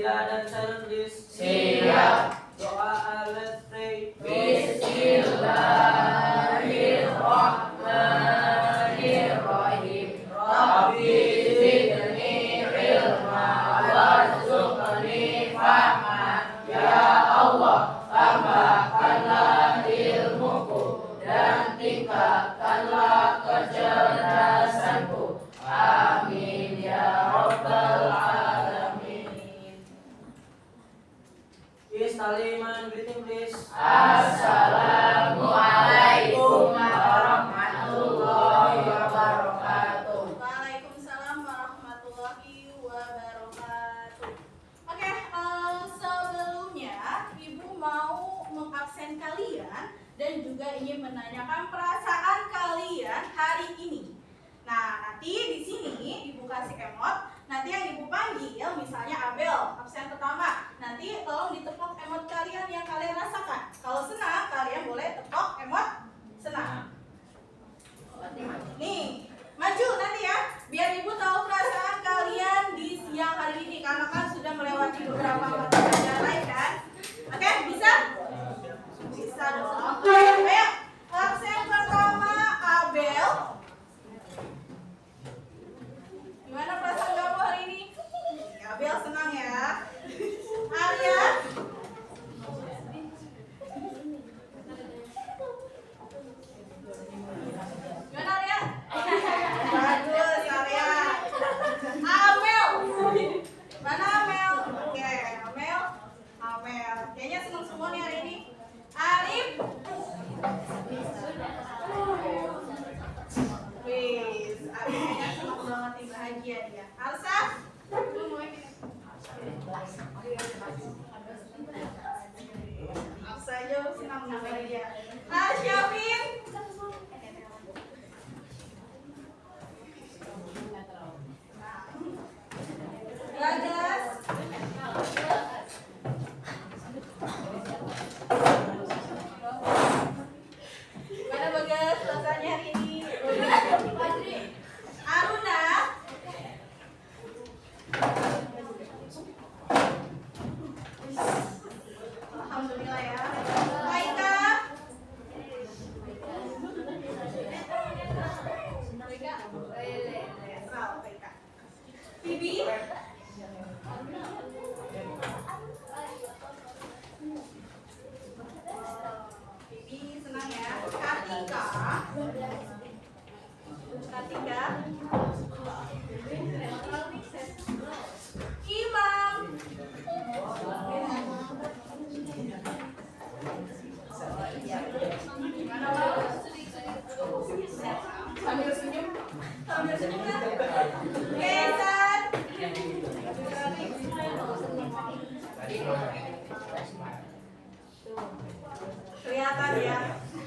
Sila dan silent please. Siap. Doa, let's pray. Bismillahirrahmanirrahim. Rabbi zidni ilma warzuqni fahma. Ya Allah, tambahkanlah ilmuku dan tingkatkanlah kecerdasanku. Amin ya rabbal alamin. Yes, Taliman, greeting please. Assalamualaikum warahmatullahi wabarakatuh. Waalaikumsalam warahmatullahi wabarakatuh. Oke, sebelumnya Ibu mau mengabsen kalian dan juga ingin menanyakan perasaan kalian hari ini. Nah, nanti di sini Ibu kasih emot. Nanti yang Ibu panggil, misalnya Abel, absen pertama. Nanti tolong ditepok emot kalian yang kalian rasakan. Kalau senang, kalian boleh tepok emot senang. Nih, maju nanti ya, biar Ibu tahu perasaan kalian di siang hari ini, karena kan sudah melewati beberapa mata pelajaran lain kan. Oke, bisa? Bisa dong. Ayo, absen pertama Abel. Gimana perasaan kamu hari ini? Abel senang ya. Arya. Gimana Arya? Bagus Arya. Amel. Mana Amel? Oke, Amel. Kayaknya senang semua nih hari ini. Arif. Wih, Arif kayaknya senang banget nih, bahagia dia. Arsa. Arsa aja senang bahagia. Syafin. Bagas. Gimana Bagas perasaannya hari ini? Aruna. Alhamdulillah ya. Aika. Bibi. Bibi senang ya. Katika. Imam. Gimana Bang? Sambil senyum kan? Kesan. Kelihatan ya.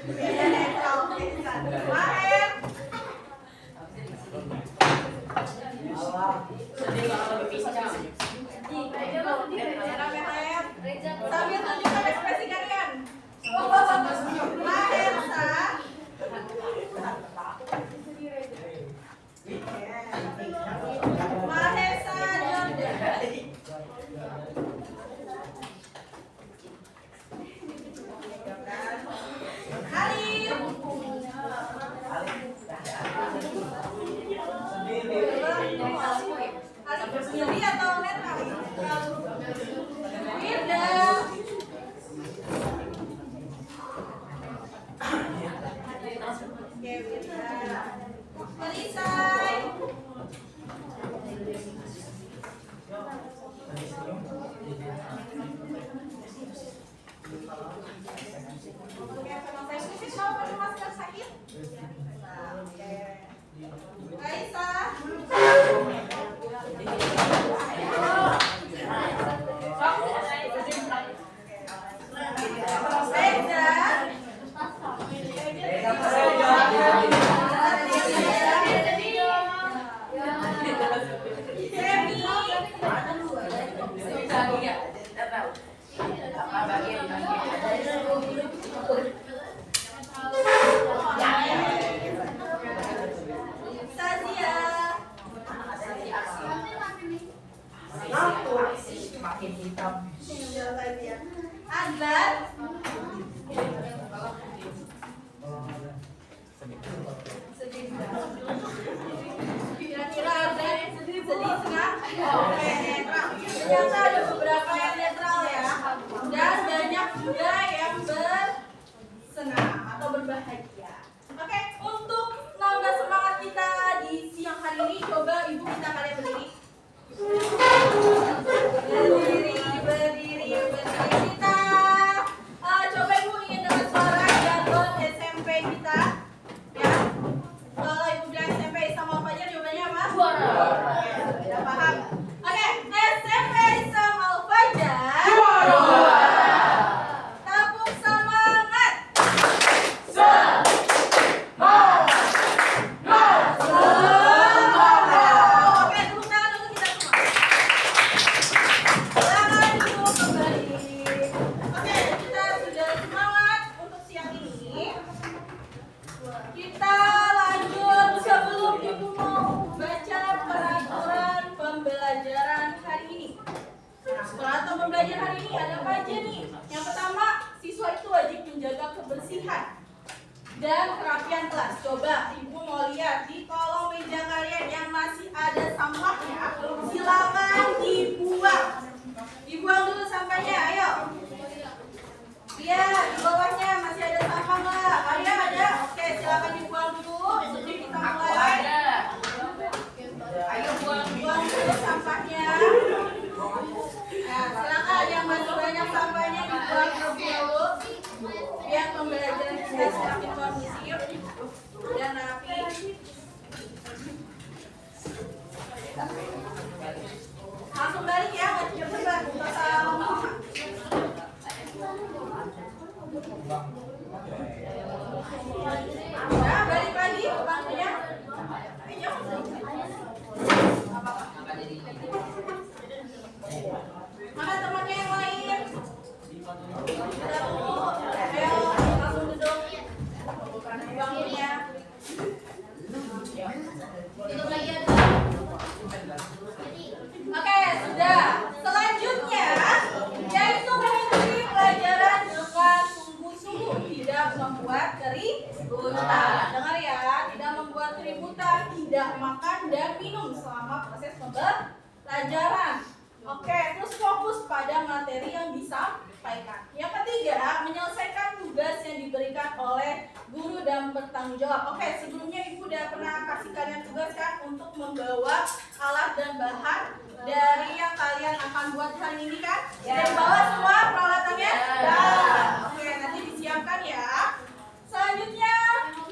Beda netral Kesan. Maher. Sambil tunjukkan ekspresi kalian. Mahersa. Mahesa Jordan. Arif. Arif sendiri atau netral? Firda. Oke, Firda. Perisai. Oke, penonton sisi mau pakai masker sakit? Oke. Raisa. Sazia. Kira-kira ada sedih senang? Oke, netral. Ternyata ada beberapa yang netral ya. Dan banyak juga yang bersenang atau berbahagia. Oke, untuk nambah semangat kita di siang hari ini, coba ibu minta kalian berdiri. Berdiri. Kita coba ibu ingin dengar suara jargon SMP kita. Ya. Kalau ibu bilang SMP sama apa aja jawabannya apa? Juara. Udah paham? Oke, SMP sama Al-Fajar. Tabung semangat. Oke, tepuk tangan untuk kita semua. Silakan duduk kembali. Oke, kita sudah semangat untuk siang ini. Kita lanjut sebelum ibu mau baca peraturan pembelajaran hari ini. Nah, peraturan pembelajaran hari ini ada apa aja nih? Yang pertama, siswa itu wajib menjaga kebersihan dan kerapian kelas. Coba ibu mau lihat di kolong meja kalian yang masih ada sampahnya, silakan dibuang. Dibuang dulu sampahnya, ayo. Iya, di bawahnya masih ada sampah nggak? Ada. Oke, silakan dibuang dulu. Sebelum kita mulai. Ayo buang dulu sampahnya. Nah, silakan yang masih banyak sampahnya dibuang terlebih dahulu. Biar pembelajaran kita semakin kondusif dan rapi. Langsung balik ya, nggak cepet-cepet. Nggak salah ngomong. Nah, balik lagi ke bangkunya. Ayo. Mana temannya yang lain? Kita tunggu. Ayo, langsung duduk. Di bangkunya. Duduk lagi ya. Oke, sudah. Selanjutnya, yaitu mengikuti pelajaran dengan sungguh-sungguh, tidak membuat keributan. Dengar ya, tidak membuat keributan, tidak makan dan minum selama proses pembelajaran. Oke, terus fokus pada materi yang disampaikan. Yang ketiga, menyelesaikan tugas yang diberikan oleh guru dan bertanggung jawab. Oke, sebelumnya ibu udah pernah kasih kalian tugas kan untuk membawa alat dan bahan dari yang kalian akan buat hari ini kan? Dan bawa semua peralatannya? Ya. Oke, nanti disiapkan ya. Selanjutnya,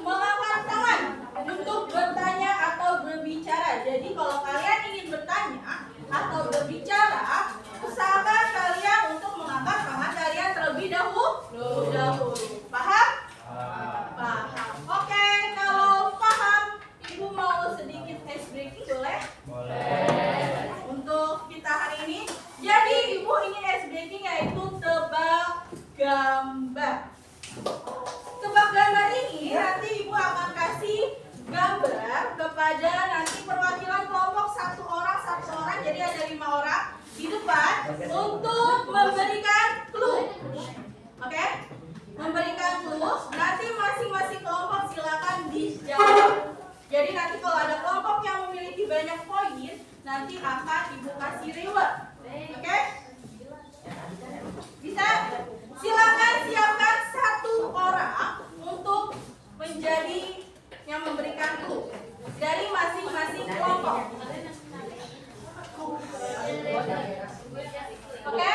mengangkat tangan untuk bertanya atau berbicara. Jadi kalau kalian ingin bertanya atau berbicara, usahakan kalian untuk mengangkat tangan kalian terlebih dahulu. Paham? Paham. Oke, kalau paham, ibu mau sedikit ice breaking boleh? Boleh. Untuk kita hari ini, jadi ibu ingin ice breaking yaitu tebak gambar. Tebak gambar ini nanti ibu akan kasih gambar kepada nanti perwakilan kelompok satu orang, jadi ada 5 orang di depan untuk memberikan clue. Oke? Memberikan clue. Nanti masing-masing kelompok silakan dijawab. Jadi nanti kalau ada kelompok yang memiliki banyak poin, nanti akan ibu kasih reward. Oke? Bisa? Silakan siapkan 1 orang untuk menjadi yang memberikan clue dari masing-masing kelompok. Oke?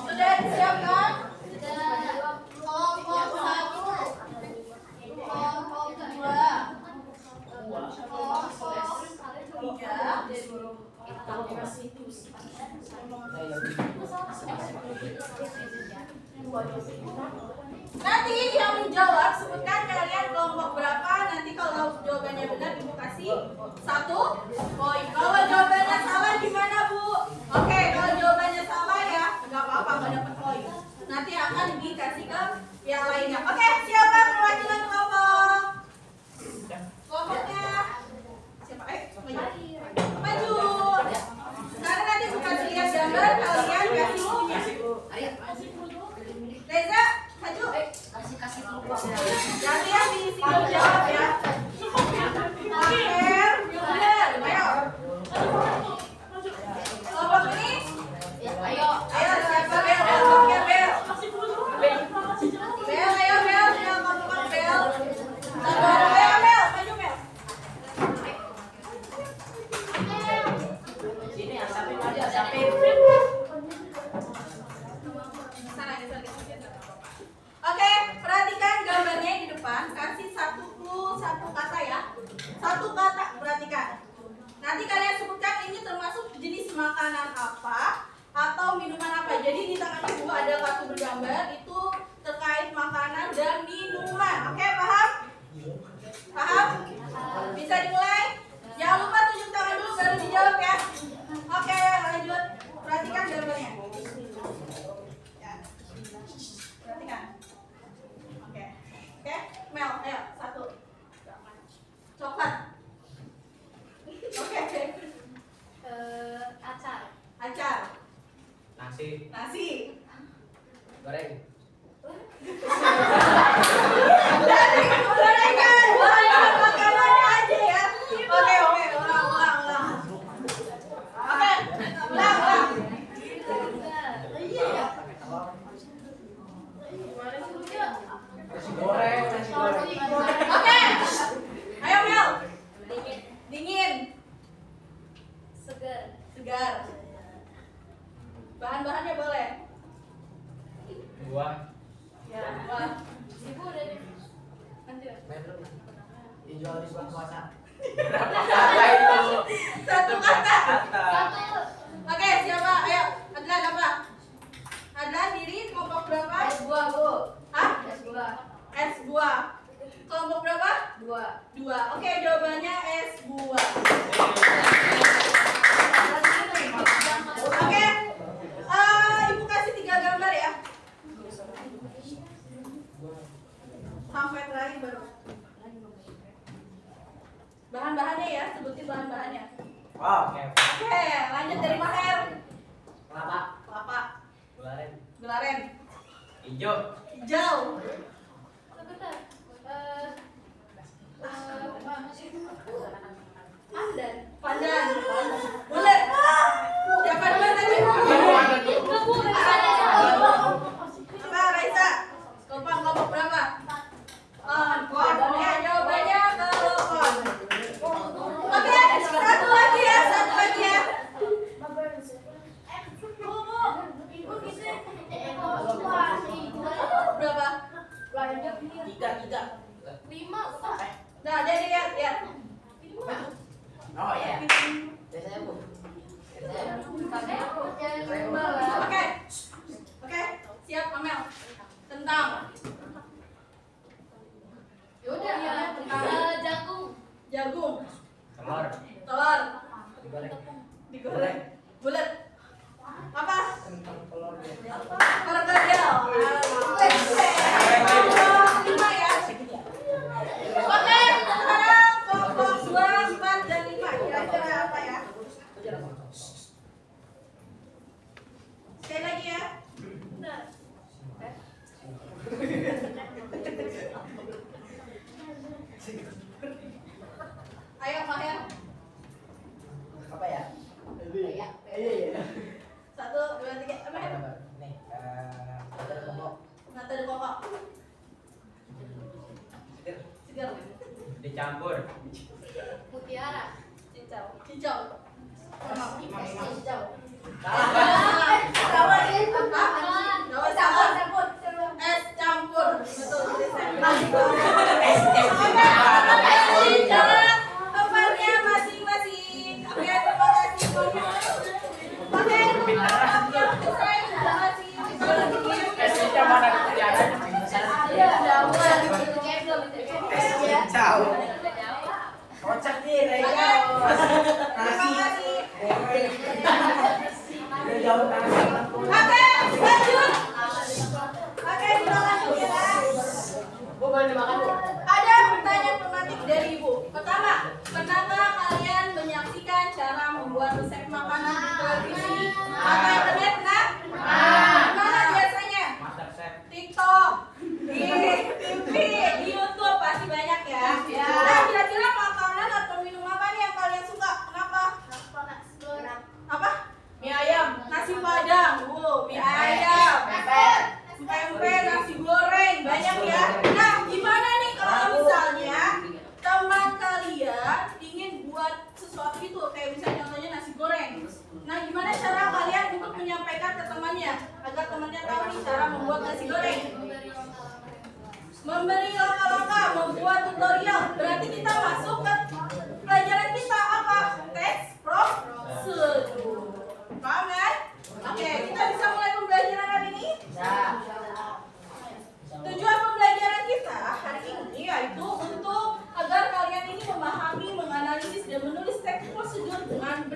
Sudah disiapkan? Kelompok 1, kelompok 2, kelompok 3. Nanti yang menjawab sebutkan kalian kelompok berapa. Nanti kalau jawabannya benar ibu kasih 1 poin. Kalau jawabannya salah gimana bu? Oke, kalau jawabannya salah ya nggak apa-apa, nggak dapat poin. Nanti akan dikasih ke yang lainnya. Oke, siapa perwakilan kelompok? Kelompoknya siapa? makanan apa atau minuman apa. Jadi di tangan ibu ada kartu bergambar, itu terkait makanan dan minuman. Oke, paham? Paham? Bisa dimulai? Jangan lupa tunjuk tangan dulu baru dijawab ya. Oke, lanjut. Perhatikan gambarnya. Ya. Perhatikan. Oke. Oke, Mel, ayo satu. Coklat. Oke. Acar. Acar. Nasi. Nasi. Goreng. Gorengan. Makanannya aja ya. Oke, ulang. Oke, ulang. Nasi goreng. Oke. Ayo Mel. Dingin. Segar. Bahan-bahannya boleh. Buah. Ya, buah. Ibu udah di. Dijual di bulan puasa. Berapa kata itu? Satu kata. Satu. Oke, siapa? Ayo, Adlan apa? Adlan diri kelompok berapa? Es buah, Bu. Hah? Es buah. Es buah. Kelompok berapa? 2. 2. Oke, jawabannya es buah. Oke. Ibu kasih 3 gambar ya. Sampai terakhir baru. Bahan-bahannya ya, sebutin bahan-bahannya. Oke. Oke, lanjut dari Maher. Kelapa. Kelapa. Gularen. Gelaren. Hijau. Hijau. Sebentar. Pandan. Bulat. Siapa duluan tadi? Apa, Raisa? Kelompok berapa? Kon. Ya, jawabannya telepon. Oke, satu lagi ya. Berapa? 3. 5 bukan? Nah, jadi lihat. Oh ya. Biasanya Bu. Oke, siap Amel. Tentang Yaudah, jagung, Telur. telur, Digoreng. bulat. Apa? Perkedel. Lima ya. Oke, sekarang kelompok 2, 4, dan 5. Kira-kira apa ya? Sekali lagi ya. Ayo, Maher. Apa ya? Iya. 1, 2, 3. Maher. Nih, ada kelompok. Nata de pokok. Segar. Dicampur. Mutiara. Cincau. Hijau. Sabar. Sabar. Es campur. Betul. Kabarnya masing-masing. Oke, terima kasih semuanya. Oke, Esnya mana mutiara? Cincau. Kocak nih, Rega. Nasi. Udah jauh nasi. Oke, lanjut. Oke, kita lanjut ya. Bu boleh dimakan, Bu? Ada pertanyaan tematik dari Ibu. Pertama, pernahkah kalian menyaksikan cara membuat resep makanan di televisi atau internet? Pernah? Mana biasanya? MasterChef. TikTok, di TV, di YouTube pasti banyak ya. Nah, kira-kira makanan atau minum apa nih yang kalian suka? Kenapa? Apa? Mie ayam. Nasi padang. Mie ayam. Tempe, nasi goreng, banyak ya. Nah, gimana nih kalau misalnya teman kalian ingin buat sesuatu itu, kayak misalnya contohnya nasi goreng. Nah, gimana cara kalian untuk menyampaikan ke temannya agar temannya tahu nih cara membuat nasi goreng? Memberi langkah-langkah, membuat tutorial. Berarti kita masuk ke pelajaran kita apa? Teks prosedur.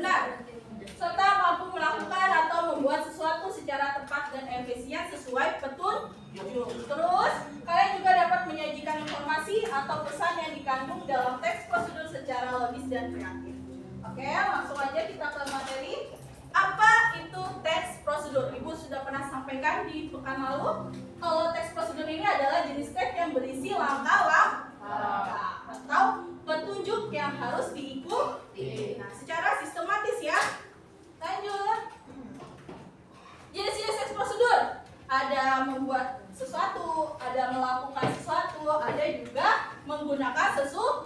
benar, serta mampu melakukan atau membuat sesuatu secara tepat dan efisien sesuai petunjuk. Terus, kalian juga dapat menyajikan informasi atau pesan yang dikandung dalam teks prosedur secara logis dan kreatif. Oke, langsung aja kita ke materi. Apa itu teks prosedur? Ibu sudah pernah sampaikan di pekan lalu. Kalau teks prosedur ini adalah jenis teks yang berisi langkah-langkah atau petunjuk yang harus diikuti. Nah, secara sistematis ya. Lanjut. Jenis-jenis teks prosedur. Ada membuat sesuatu, ada melakukan sesuatu, ada juga menggunakan sesuatu.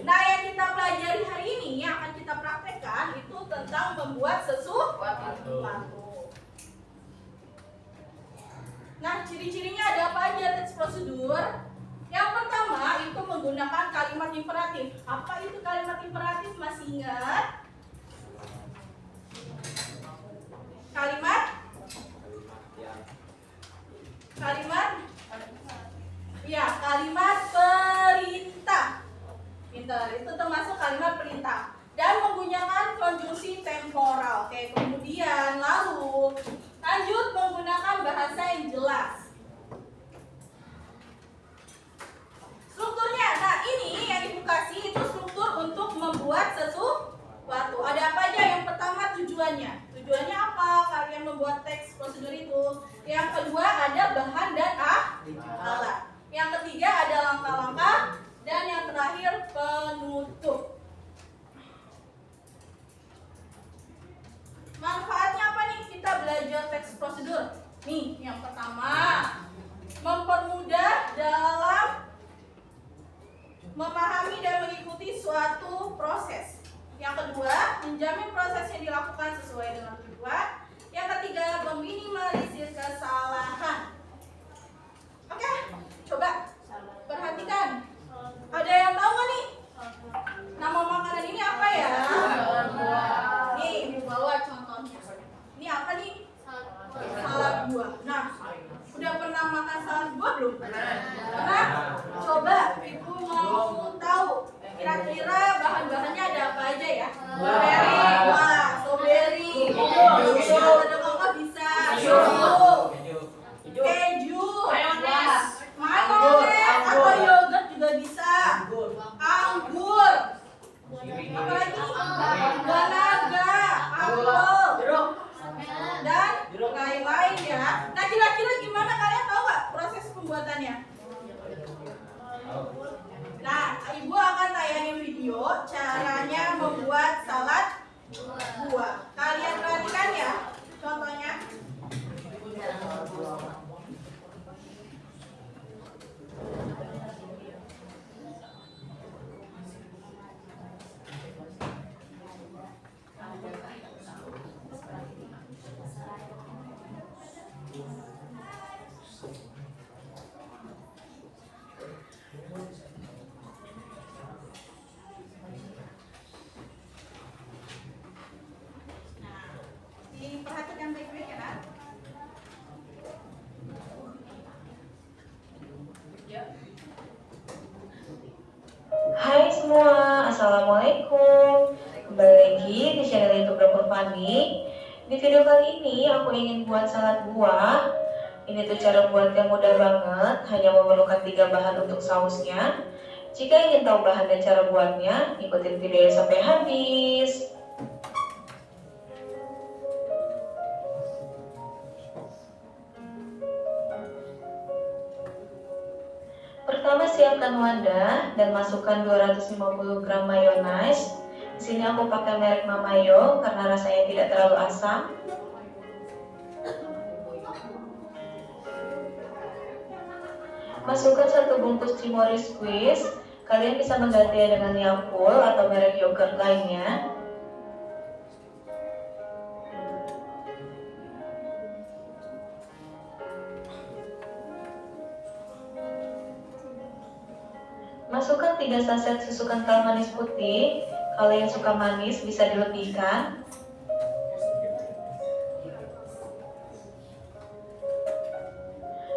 Nah, yang kita pelajari hari ini, yang akan kita praktekkan itu tentang membuat sesuatu. Nah, ciri-cirinya ada apa aja teks prosedur? Yang pertama itu menggunakan kalimat imperatif. Apa itu kalimat imperatif? Masih ingat? Kalimat perintah. Pintar, itu termasuk kalimat perintah. Dan menggunakan konjungsi temporal. Oke, kemudian lalu lanjut menggunakan bahasa yang jelas. Strukturnya, nah ini yang Ibu kasih itu struktur untuk membuat sesuatu. Ada apa aja? Yang pertama tujuannya. Tujuannya apa kalian membuat teks prosedur itu? Yang kedua ada bahan dan alat. Yang ketiga ada langkah-langkah. Dan yang terakhir penutup. Manfaatnya apa nih kita belajar teks prosedur? Nih, yang pertama mempermudah dalam memahami dan mengikuti suatu proses. Yang kedua, menjamin proses yang dilakukan sesuai dengan tujuan. Yang ketiga, meminimalisir kesalahan. Oke, coba perhatikan. Ada yang tahu nggak nih? Nama makanan ini apa ya? Nih, Ibu bawa contohnya. Ini apa nih? Salad buah. Nah, udah pernah makan salad buah belum? Pernah? Coba Ibu mau tahu kira-kira bahan-bahannya ada apa aja ya? Strawberry, wah, strawberry, ada kok bisa, keju, mayones, atau yogurt juga bisa, anggur, apalagi ganaga, apel, dan lain-lain ya. Nah, kira-kira gimana kalian tahu nggak proses pembuatannya? Nah, Ibu akan tayangin video caranya membuat salad buah. Kalian perhatikan ya contohnya. Perhatikan baik-baik ya. Hai semua, Assalamualaikum. Kembali lagi di channel YouTube Dapur Fani. Di video kali ini aku ingin buat salad buah. Ini tuh cara buat yang mudah banget, hanya memerlukan 3 bahan untuk sausnya. Jika ingin tahu bahan dan cara buatnya, ikutin video sampai habis. Pertama, siapkan wadah dan masukkan 250 gram mayones. Di sini aku pakai merek Mamayo karena rasanya tidak terlalu asam. Masukkan 1 bungkus Cimory Squeeze. Kalian bisa menggantinya dengan Yakult atau merek yogurt lainnya. Masukkan 3 saset susu kental manis putih. Kalau yang suka manis bisa dilebihkan.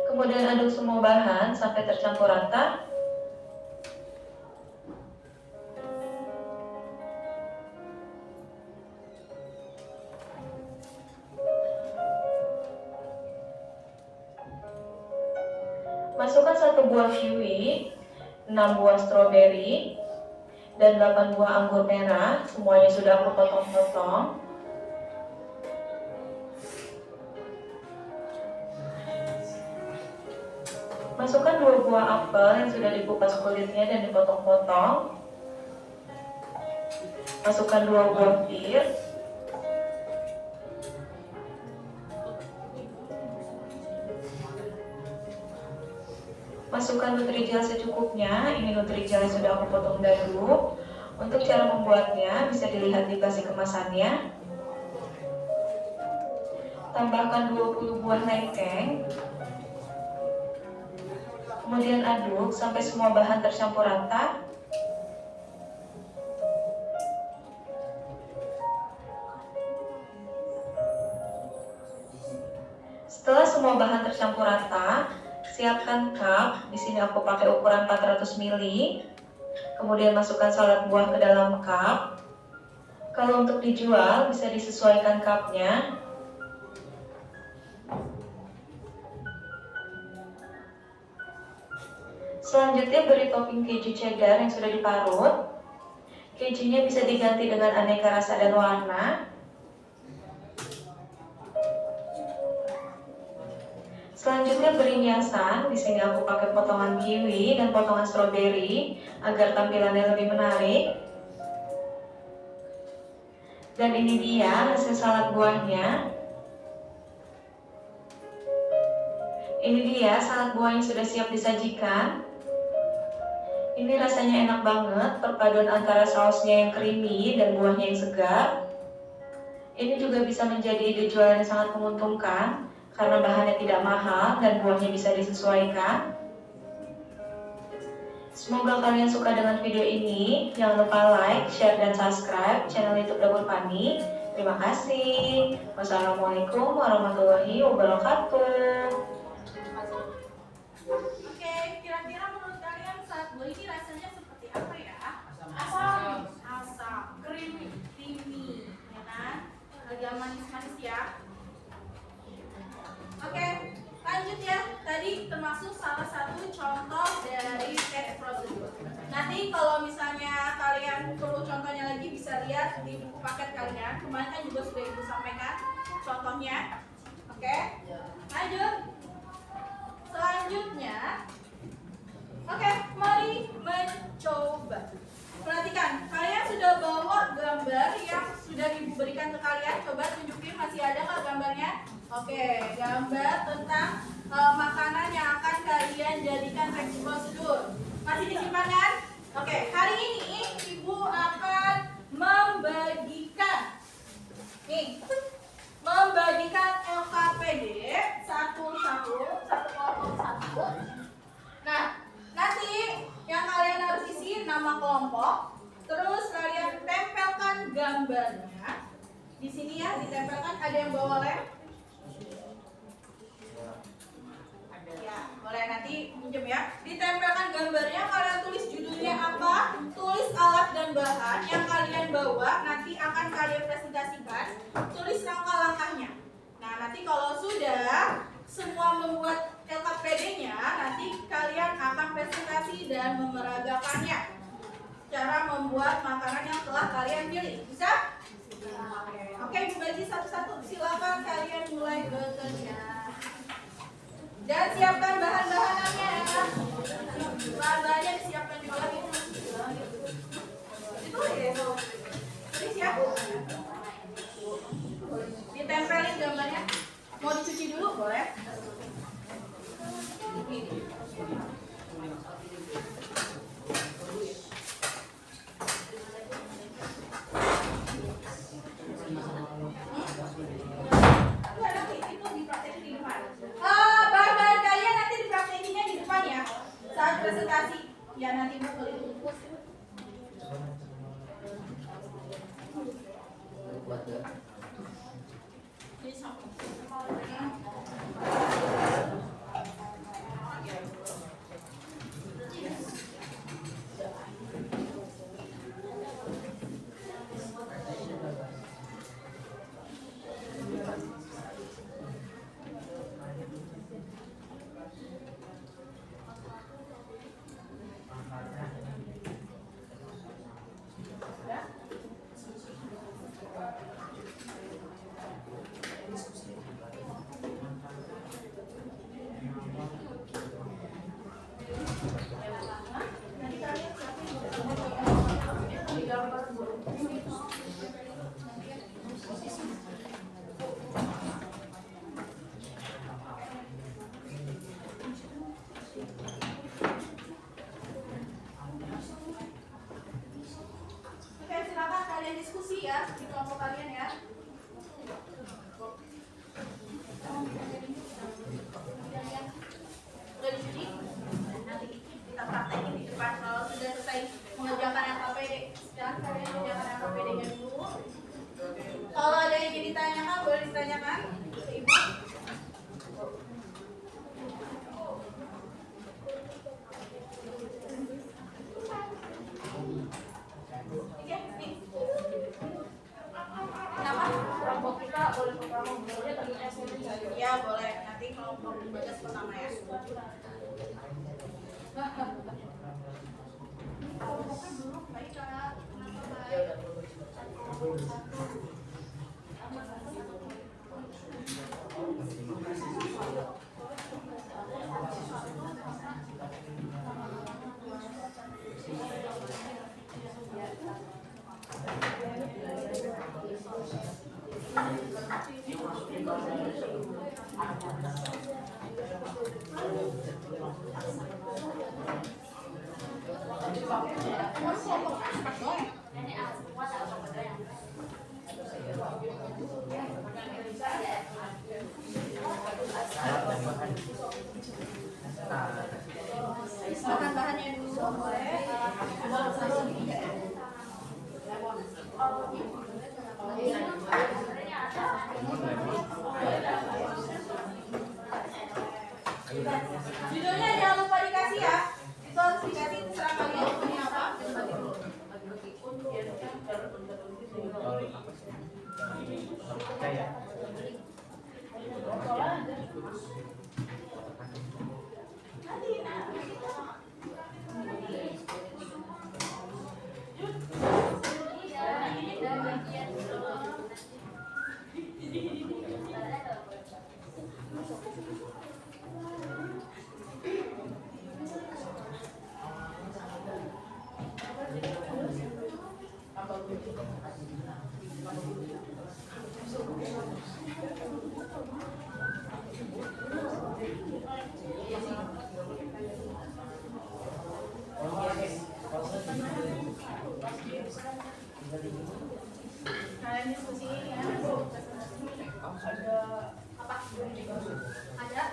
Kemudian aduk semua bahan sampai tercampur rata. Masukkan 1 buah kiwi, 6 buah stroberi, dan 8 buah anggur merah. Semuanya sudah aku potong-potong. Masukkan 2 buah apel yang sudah dikupas kulitnya dan dipotong-potong. Masukkan 2 buah pir. Masukkan Nutrijel secukupnya. Ini Nutrijel yang sudah aku potong dadu. Untuk cara membuatnya bisa dilihat di basi kemasannya. Tambahkan 20 buah lengkeng. Kemudian aduk sampai semua bahan tercampur rata. Setelah semua bahan tercampur rata, siapkan cup. Di sini aku pakai ukuran 400 ml. Kemudian masukkan salad buah ke dalam cup. Kalau untuk dijual bisa disesuaikan cupnya. Selanjutnya beri topping keju cheddar yang sudah diparut. Kejunya bisa diganti dengan aneka rasa dan warna. Selanjutnya beri hiasan. Di sini aku pakai potongan kiwi dan potongan stroberi agar tampilannya lebih menarik. Dan ini dia hasil salad buahnya. Ini dia salad buah yang sudah siap disajikan. Ini rasanya enak banget, perpaduan antara sausnya yang creamy dan buahnya yang segar. Ini juga bisa menjadi ide jualan yang sangat menguntungkan karena bahannya tidak mahal dan buahnya bisa disesuaikan. Semoga kalian suka dengan video ini. Jangan lupa like, share, dan subscribe channel YouTube Dapur Fani. Terima kasih. Wassalamualaikum warahmatullahi wabarakatuh. Oke, kira-kira menurut kalian salad buah ini rasanya seperti apa ya? Asam, creamy, ya kan? Agak manis-manis ya. Oke, lanjut ya. Tadi termasuk salah satu contoh dari test prosedur. Nanti kalau misalnya kalian perlu contohnya lagi bisa lihat di buku paket kalian. Kemarin kan juga sudah ibu sampaikan contohnya. Oke, lanjut. Selanjutnya, oke, mari mencoba. Perhatikan, kalian sudah bawa gambar yang sudah ibu berikan ke kalian. Coba tunjukin, masih ada nggak gambarnya? Oke, gambar tentang makanan yang akan kalian jadikan teks prosedur. Masih disimpan kan? Oke, hari ini ibu akan membagikan LKPD satu kelompok satu. Nah, nanti yang kalian harus isi nama kelompok, terus kalian tempelkan gambarnya di sini ya, ditempelkan. Ada yang bawa lem? Ya, boleh nanti pinjam ya. Ditempelkan gambarnya, kalian tulis judulnya apa, tulis alat dan bahan yang kalian bawa, nanti akan kalian presentasikan, tulis langkah-langkahnya. Nah, nanti kalau sudah semua membuat LKPD-nya, nanti kalian akan presentasi dan memeragakannya. Cara membuat makanan yang telah kalian pilih. Bisa? Oke, ibu bagi satu-satu. Silakan kalian mulai bekerja. Dan siapkan bahan-bahannya ya. Bahan-bahannya disiapkan juga lagi. Itu ya. Jadi siap. Ditempelin gambarnya. Mau dicuci dulu boleh? Bahan-bahan kalian nanti dipraktekinnya di depan ya saat presentasi. Ya nanti bu beli bungkus. ditanyakan Ibu? Kelompok kita boleh pertama boleh tapi SMS saja. Ya boleh, nanti kelompok Bagas pertama ya. Kelompoknya dulu baik Kak. Kenapa baik? Makan bahannya dulu boleh. Judulnya jangan lupa dikasih ya. Itu harus dikasih terserah kalian punya apa. Kalian diskusi ya. Ada apa? Ada.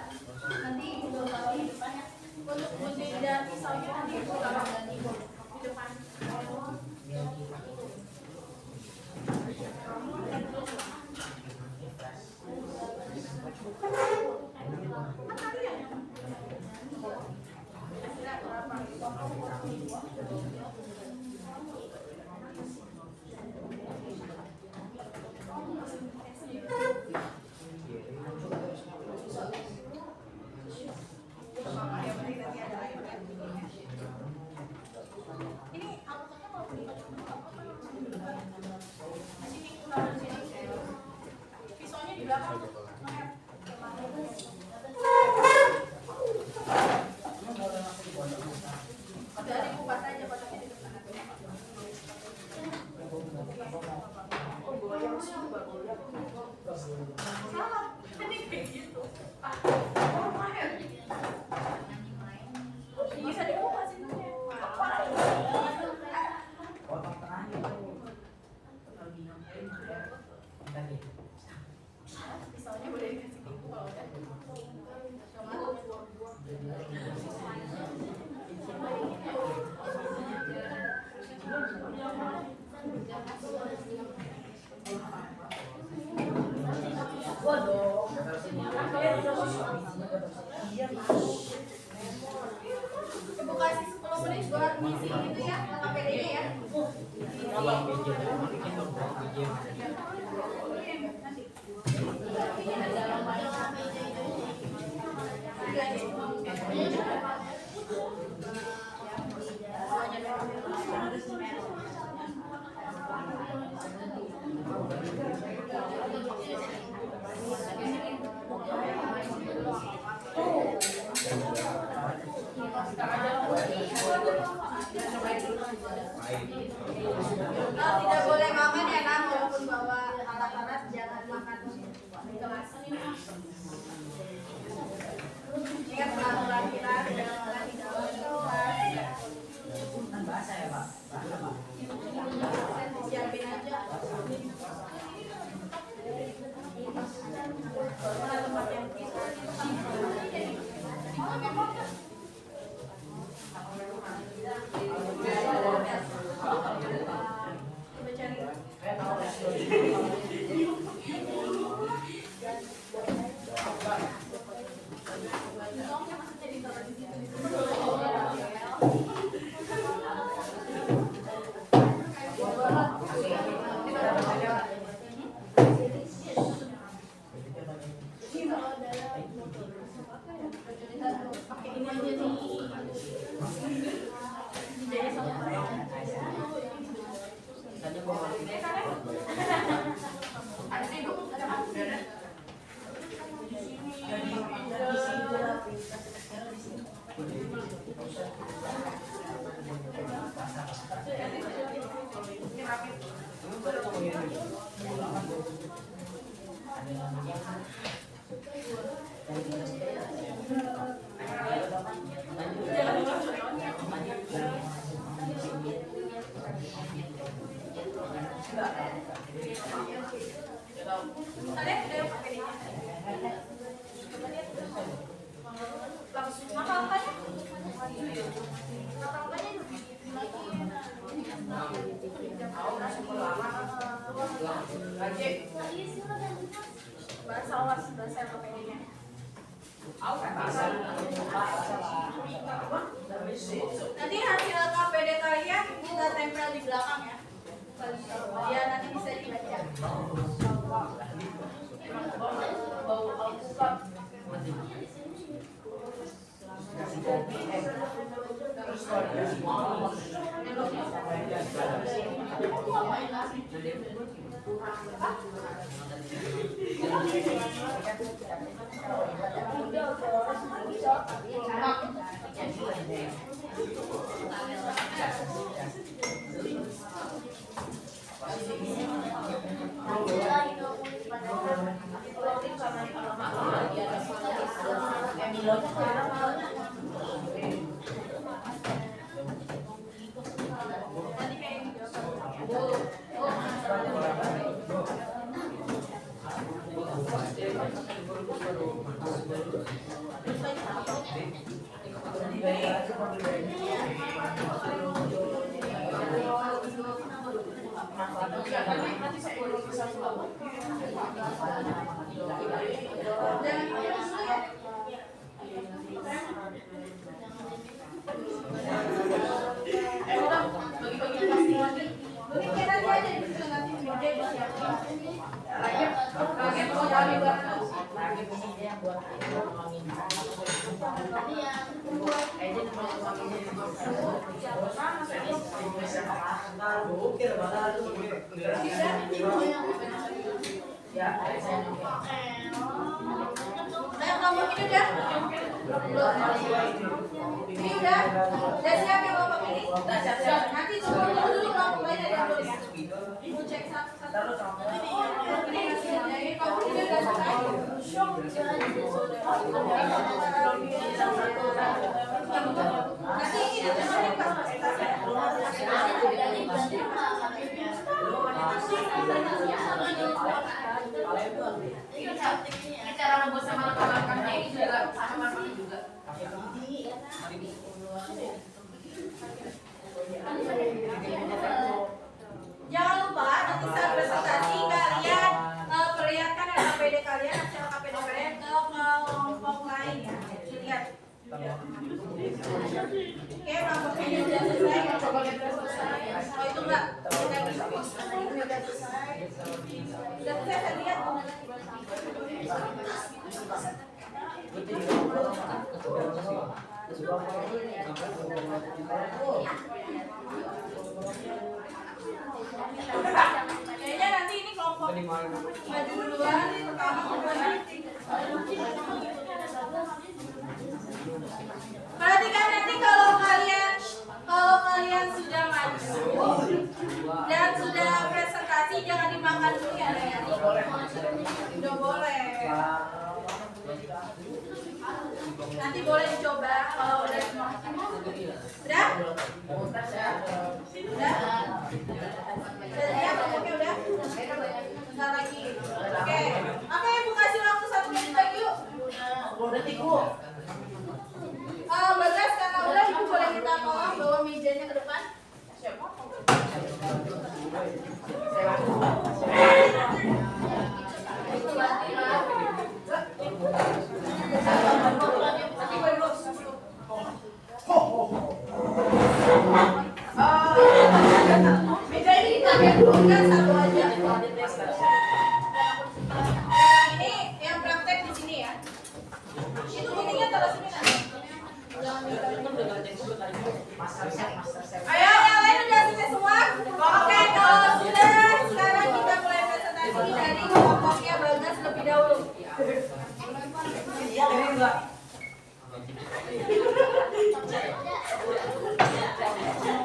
Nanti Ibu bawa di depannya. Untuk Budi dan pisaunya nanti Ibu bawa di depan. Ini alpukatnya mau dibaca dulu apa? Sini, taruh sini. Pisaunya di belakang. Dari kupat aja kotaknya di depan. Salah, ini kayak gitu. Bisa dikupas itu. Kotak tengahnya itu. Pisaunya boleh dikasih ke Ibu kalau udah. Ibu kasih 10 menit buat ngisi gitu ya, KPD-nya ya. Kalian udah pakai ini? Coba lihat. Langsung apa angkanya? Apa angkanya lebih lagi? Bahasa awas, bahasa LKPD-nya. Nanti hasil LKPD kalian kita tempel di belakang ya. Ya nanti bisa dibaca. Bau alpukat. Kelompok ini udah? Ini udah? Udah siap yang kelompok ini? Siap. Nanti coba dulu kelompok lain ada dulu ya. Ibu cek satu-satu. Ini masih ada. Kamu juga udah selesai? Nanti ini dengerin kapasitasnya. Ini cara ngebuat sama langkah-langkahnya ini juga sama juga. Jangan lupa nanti saat presentasi kalian perlihatkan LKPD kalian, hasil LKPD kalian ke kelompok lain ya. Lihat. Oke, kelompoknya ini sudah selesai. Coba lihat selesai. Oh itu enggak. Sudah selesai. Saya lihat. Kayaknya nanti ini kelompok maju duluan, pertama kedua. Perhatikan nanti kalau kalian sudah maju dan sudah presentasi jangan dimakan dulu ya, Nek. Udah boleh. Nanti boleh dicoba kalau udah semua. Udah? Udah? Ya, oke udah. Bentar lagi. Oke. Oke, Ibu kasih waktu 1 menit lagi yuk. 10 detik, Bu. Bagas karena udah Ibu boleh kita tolong bawa mejanya ke depan. Meja ini dipakai dulu kan satu aja. Ini yang praktek di sini ya. Itu meetingnya taruh sini kan. Ayo yang lain udah selesai semua? Oke, kalau sudah sekarang kita mulai presentasi dari kelompoknya Bagas lebih dahulu.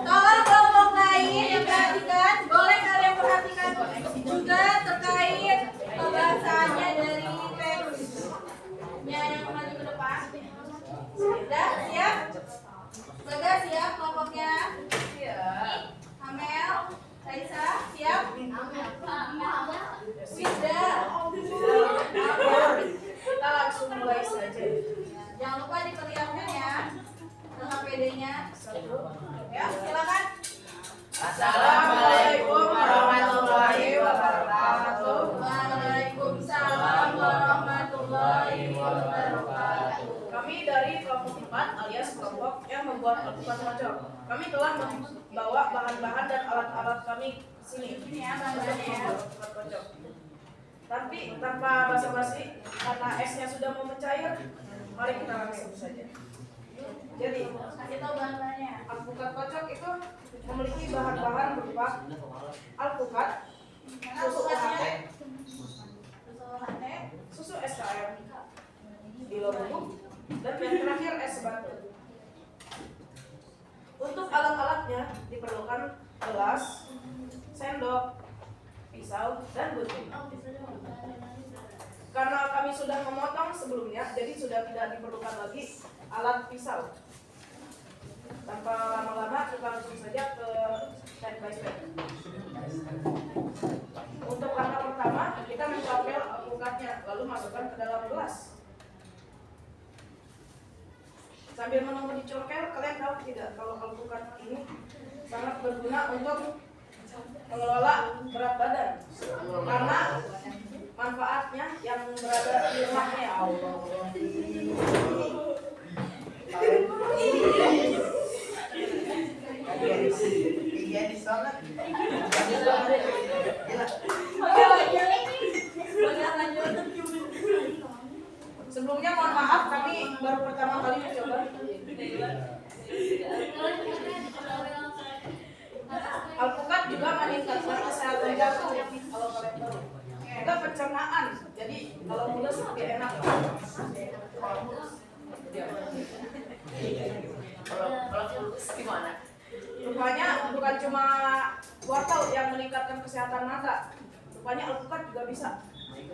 Kalau kelompok lain yang perhatikan, boleh kalian perhatikan juga terkait pembahasannya dari teksnya yang maju ke depan. Sudah siap? Bagas siap kelompoknya? Amel, Raisa siap? Sudah. membuat alpukat kocok. Kami telah membawa bahan-bahan dan alat-alat kami ke sini. Ini ya bahannya ya. Alpukat kocok. Tapi tanpa basa-basi, karena esnya sudah mau mencair, mari kita langsung saja. Jadi, Kasih tahu bahan-bahannya. alpukat kocok itu memiliki bahan-bahan berupa alpukat, susu UHT, susu SKM, gula bubuk, dan yang terakhir es batu. Untuk alat-alatnya diperlukan gelas, sendok, pisau, dan gunting. Karena kami sudah memotong sebelumnya, jadi sudah tidak diperlukan lagi alat pisau. Tanpa lama-lama kita langsung saja ke step by step. Untuk langkah pertama, kita mencopel alpukatnya, lalu masukkan ke dalam gelas. Sambil menunggu dicokel, kalian tahu tidak kalau alpukat ini sangat berguna untuk mengelola berat badan, karena manfaatnya yang berada di rumahnya. Sebelumnya mohon maaf, kami baru pertama kali mencoba. Alpukat juga meningkatkan kesehatan jantung, kalau kalian tahu. Juga pencernaan, jadi kalau mulus lebih enak. Kalau fulus gimana? Rupanya bukan cuma wortel yang meningkatkan kesehatan mata, rupanya alpukat juga bisa.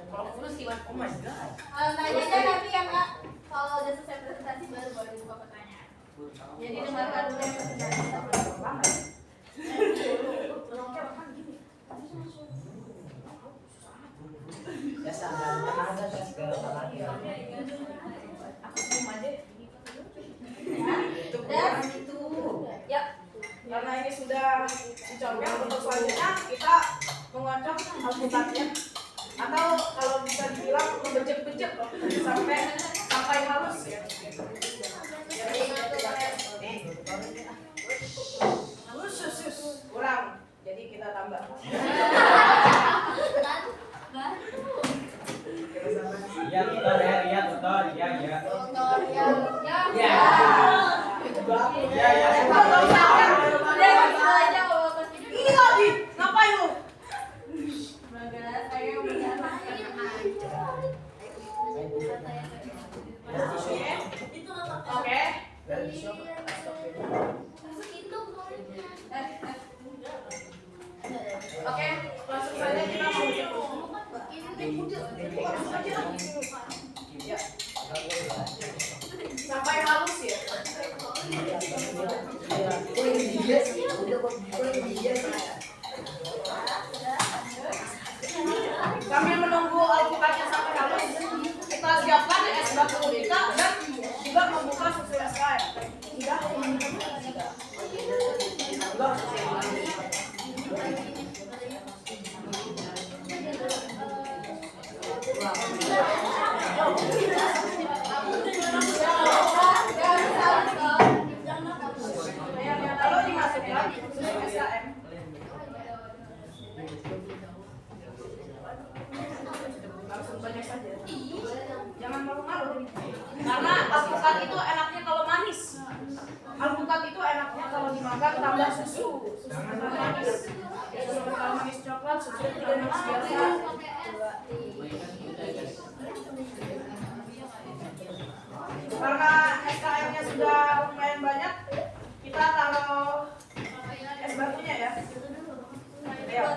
Kalau fulus gimana? Oh my god. Tanya aja nanti ya Kak. Kalau udah selesai presentasi baru boleh dibuka pertanyaan. Jadi dengarkan dulu yang presentasi. Biasa ada segala lagi. Dan Itu. Ya, karena ini sudah dicopel, untuk selanjutnya kita mengocok alpukatnya, atau kalau bisa dibilang membejek-bejek sampai halus ya. Kurang, jadi kita tambah. Iya betul ya, iya betul, iya iya. Ya. Iya iya. Ini lagi, ngapain lu? Oke. Oke, langsung saja kita ya. Sampai halus ya. Sambil menunggu alpukatnya sampai halus, kita siapkan es batu kita dan juga membuka susu SKM. Sudah? Lalu dimasukkan susu SKM. Langsung banyak saja. Jangan malu-malu. Karena alpukat itu enaknya kalau manis. Alpukat itu enaknya kalau dimakan tambah susu. Susu kental manis. Susu kental manis coklat, susu kental manis biasa. Karena SKM-nya sudah lumayan banyak, kita taruh es batunya ya. Ayo.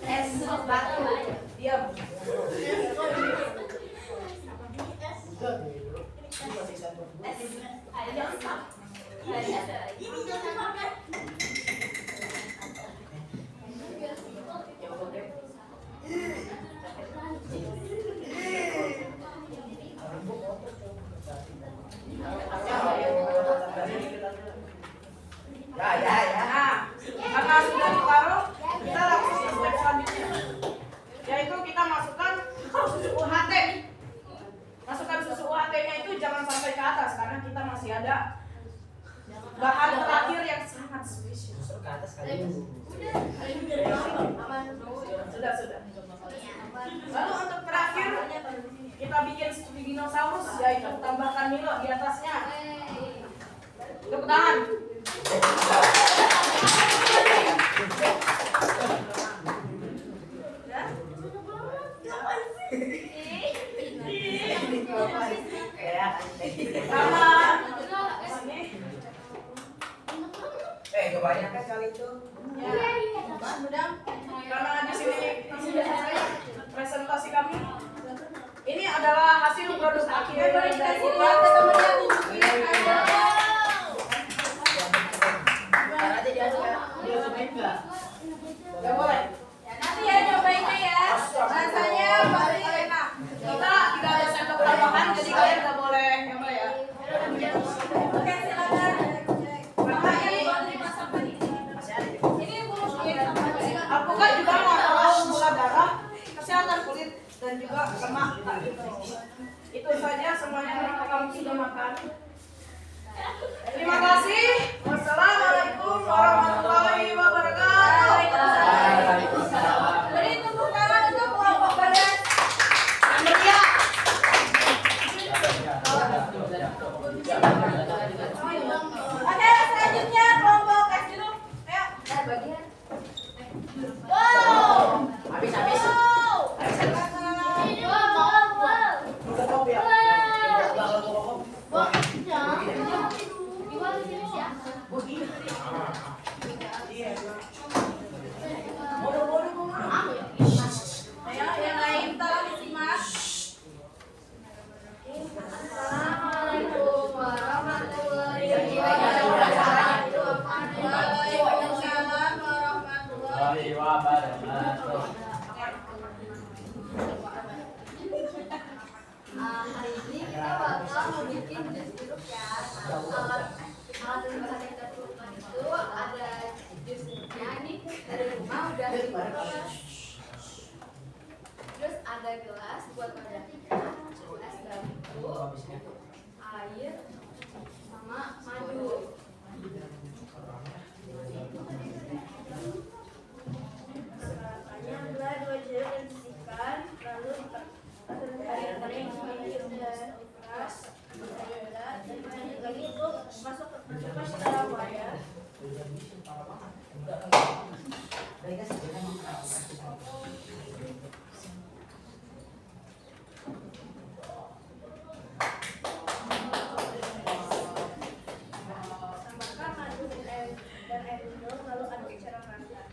Es batu. Diam. Nah, karena sudah ditaruh, kita langsung ke step selanjutnya, yaitu kita masuk masih ada bahan terakhir yang sangat spesial. Ke atas kali. Sudah. Lalu untuk terakhir kita bikin studi dinosaurus, yaitu tambahkan Milo di atasnya. Tepuk tangan. Kebanyakan kali itu. Karena di sini presentasi kami ini adalah hasil produk akhir dari Gak boleh. Nanti ya nyobainnya ya. Rasanya paling enak. Kita tidak ada sendok tambahan, jadi kalian gak boleh nyoba ya. Oke, silakan. Alpukat juga masalah gula darah, kesehatan kulit, dan juga lemak. Itu saja semuanya ketika kamu sudah makan. Terima kasih. Wassalamualaikum warahmatullahi wabarakatuh. Beri tepuk tangan untuk kelompok badan. Meriah. Oke, selanjutnya kelompok S dulu. Ayo. Wow. Habis. Ayo, yang lain tolong disimak. Assalamualaikum warahmatullahi wabarakatuh. Waalaikumsalam warahmatullahi wabarakatuh. Hari ini kita bakal mau bikin jeruk ya. Alat yang bisa kita perlukan itu ada jusnya nih dari rumah udah dibuat. Terus ada gelas buat wadahnya, es batu, air, sama madu. Peralatannya adalah 2 jeruk yang disisihkan, lalu ditarik-tarik keras, dan lanjut lagi untuk masukkan ke dalam wadah. Tambahkan madu dan air minum, lalu aduk secara rata.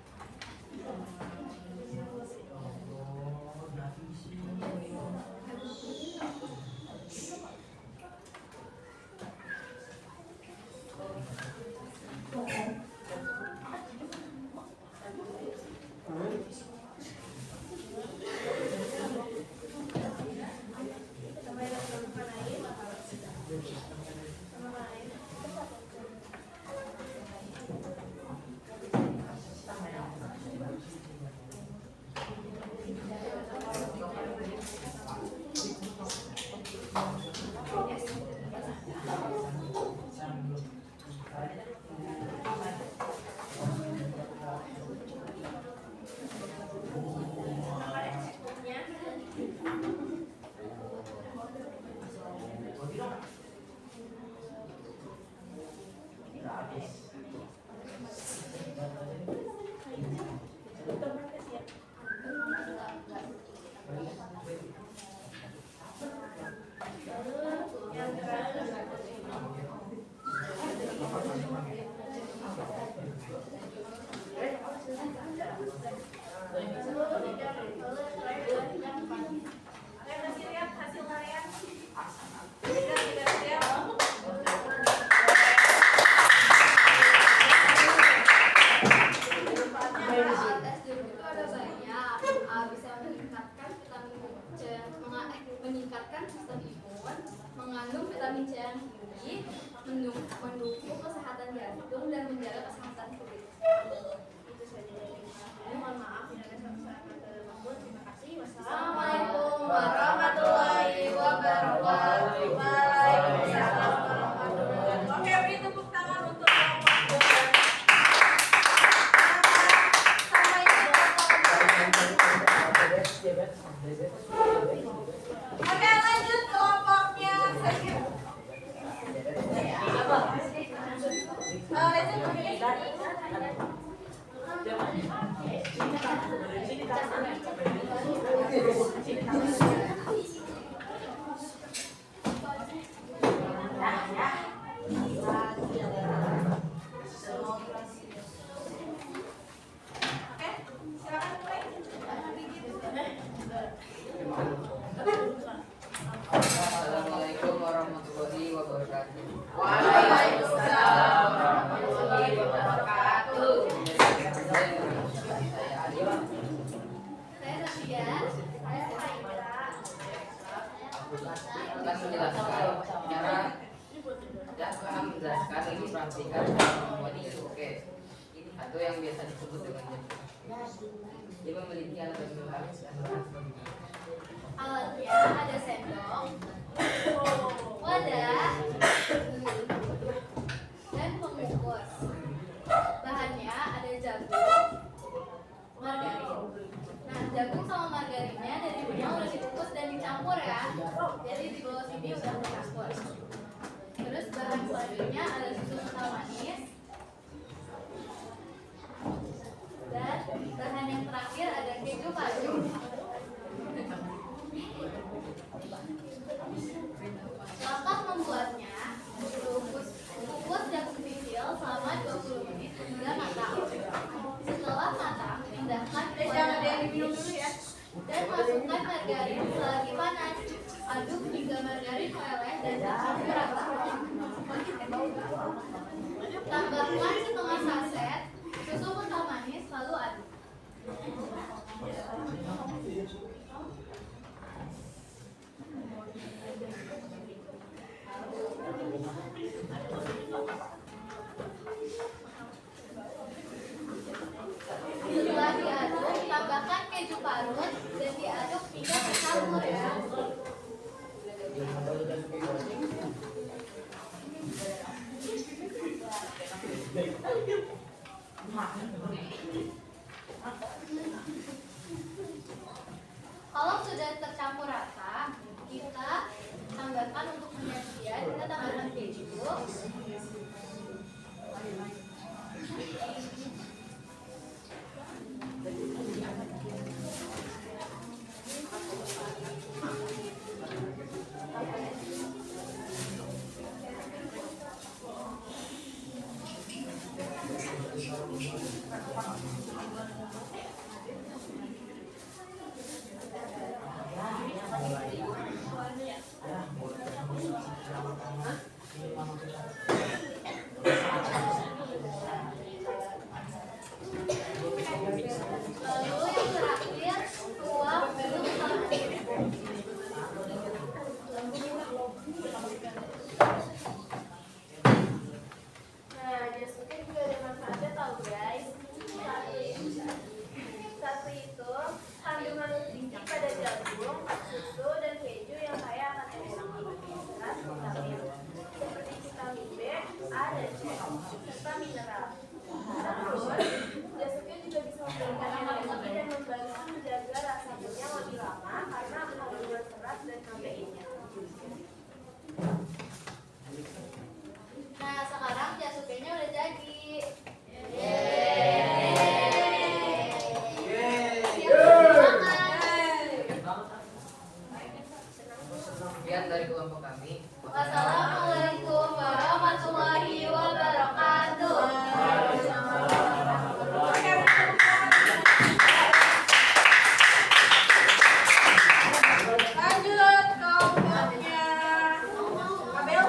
meningkatkan sistem imun, mengandung vitamin C yang tinggi, mendukung kesehatan jantung dan menjaga kesehatan kulit. Itu saja dari saya. Mohon maaf bila ada salah-salah kata lembut. Terima kasih. Assalamualaikum warahmatullahi wabarakatuh. Waalaikumsalam warahmatullahi wabarakatuh. Oke, lanjut kelompoknya saja. Reza Assalamualaikum warahmatullahi wabarakatuh. Waalaikumsalam warahmatullahi wabarakatuh. Saya Adil. Saya Nadia. Saya Aida. Akan menjelaskan cara menjelaskan ini praktikan cara membuat oke atau yang biasa disebut dengan jemput. Dia memiliki alat dan bahan Alatnya ada sendok, wadah, dan pengukus. Bahannya ada jagung, margarin. Nah, jagung sama margarinnya dari rumah udah dikukus dan dicampur ya. Jadi di bawah sini udah tercampur. Terus bahan selanjutnya ada susu kental manis. Dan bahan yang terakhir ada keju parut. Langkah membuatnya, kukus jagung kecil selama 20 menit hingga matang. Setelah matang, pindahkan ke wadah dan masukkan margarin selagi panas. Aduk hingga margarin meleleh dan tercampur rata. Tambahkan setengah saset susu kental manis lalu aduk. Setelah diaduk, tambahkan keju parut dan diaduk hingga tercampur ya. Kalau sudah tercampur rata, kita tambahkan untuk penyajian, kita tambahkan keju. Lalu yang terakhir, tuang belum Nah, jasuknya juga ada manfaatnya tau guys. Satu itu kandungan nutrisi pada jagung, susu, dan keju yang kaya akan berat vitamin seperti vitamin B, A, dan C, serta mineral. Terus, jasuknya juga bisa memberikan energi dan membantu menjaga rasa kenyang lebih lama karena kandungan serat dan kafeinnya. Nah, sekarang jasuknya udah jadi. Sekian dari kelompok kami. Wassalamualaikum warahmatullahi wabarakatuh. Lanjut kelompoknya Abel.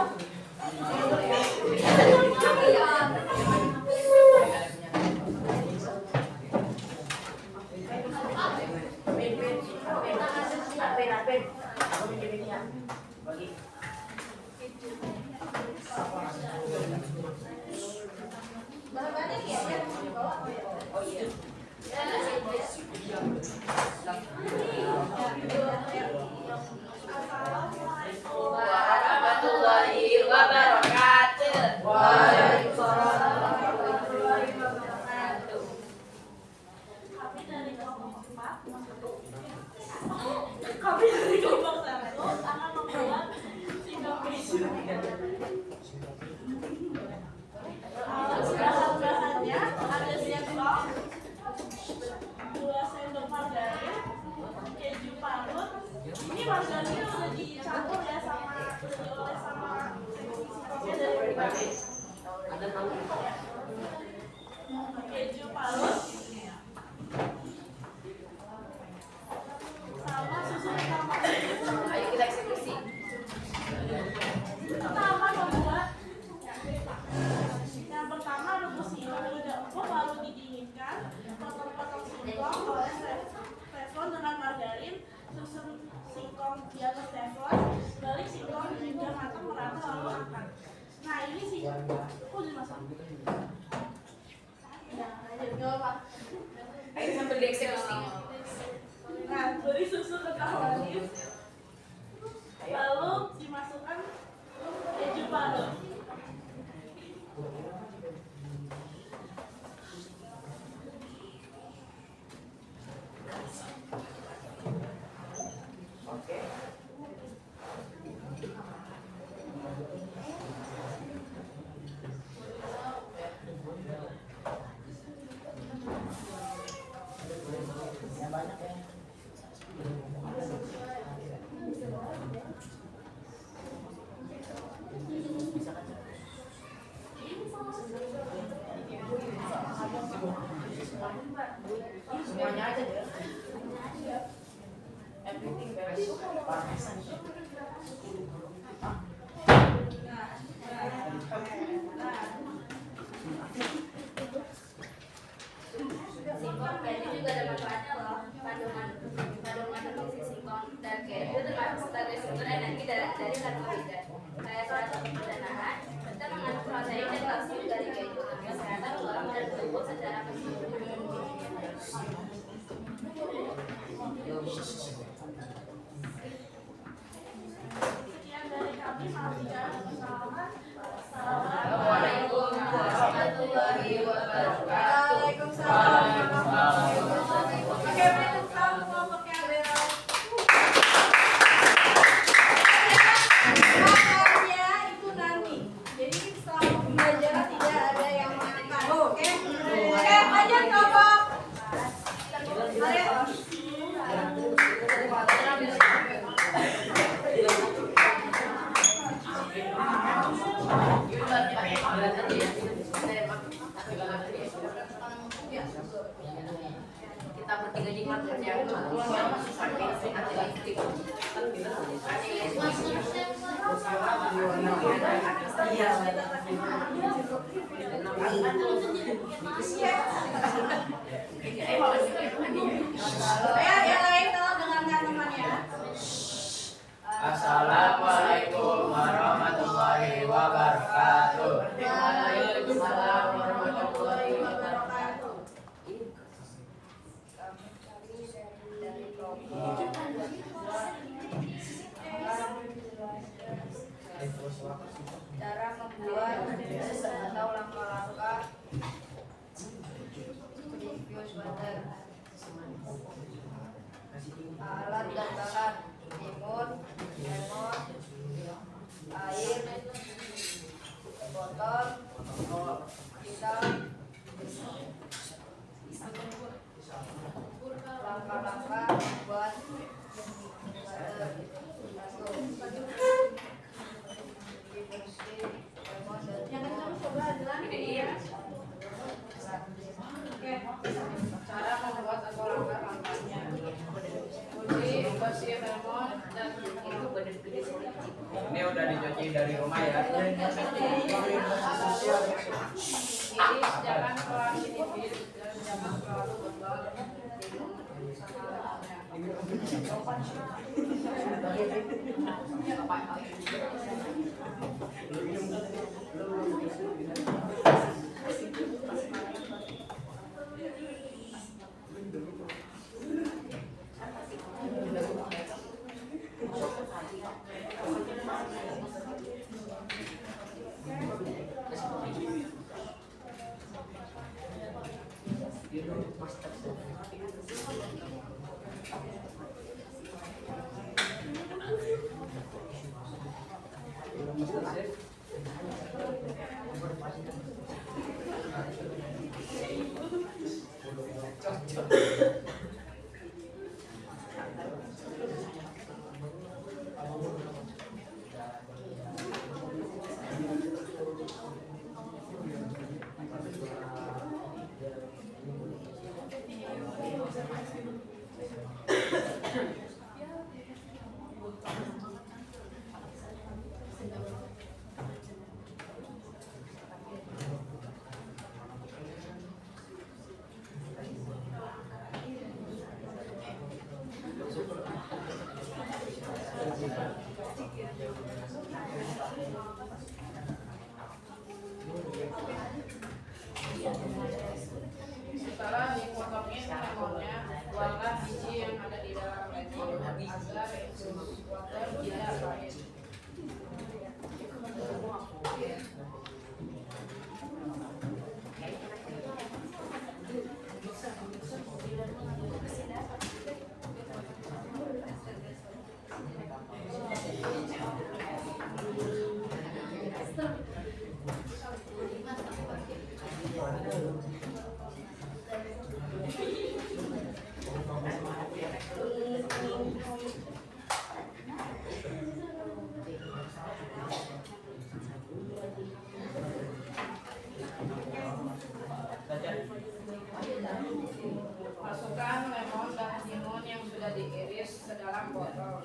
Bahan-bahannya nih ya, yang dibawa. Oh iya. Warahmatullahi wabarakatuh. Waalaikumsalam warahmatullahi wabarakatuh. Kami dari kelompok 4 margarinnya udah dicampur ya sama dioles sama singkongnya dari tadi. Ada tahu? Keju parut sama susu tambah. Ayo kita eksekusi. Pertama membuat yang pertama rebus singkong hingga empuk lalu didinginkan. Potong-potong singkong oleh teflon dengan margarin, susun singkong di atas teflon, balik singkong hingga matang merata lalu angkat. Nah ini sih, kok dimasak? Lanjut, gak apa. Ayo sambil dieksekusi. Nah, beri susu kental manis, lalu dimasukkan keju parut. Semuanya aja deh. Everything beres. Singkong keju juga ada manfaatnya loh. Kandungan nutrisi singkong dan keju termasuk sebagai sumber energi dari karbohidrat. Kayak salah satu pencernaan, serta mengandung protein dan kalsium dari keju untuk kesehatan tulang dan tubuh secara keseluruhan. Sekian dari kami, maaf jika ada kesalahan. Assalamualaikum warahmatullahi wabarakatuh. Waalaikumsalam warahmatullahi wabarakatuh. Oke, baik, tepuk tangan kelompoknya Bel. Makannya itu nanti. Jadi selama pembelajaran tidak ada yang makan. Oke? Oke, lanjut kelompok. Ayo. Kita bertiga di kelas kerja pulangnya masih sakit hati-hati. Ayo, yang lain tolong dengarkan temannya. Assalamualaikum warahmatullahi wabarakatuh. Waalaikumsalam warahmatullahi wabarakatuh. Dari kelompok cara membuat atau langkah-langkah infus water. Alat dan bahan: timun, lemon, air, botol, hitam. Langkah-langkah buat water. Yang kedua coba adalah Oke, cara membuat atau langkah-langkahnya. Uji, bersih lemon dan Itu badan gede sedikit. Ini udah dicuci dari rumah ya. iris jangan terlalu tipis dan jangan terlalu tebal. Cocok. agar water tidak baik. Masukkan lemon dan timun yang sudah diiris ke dalam botol.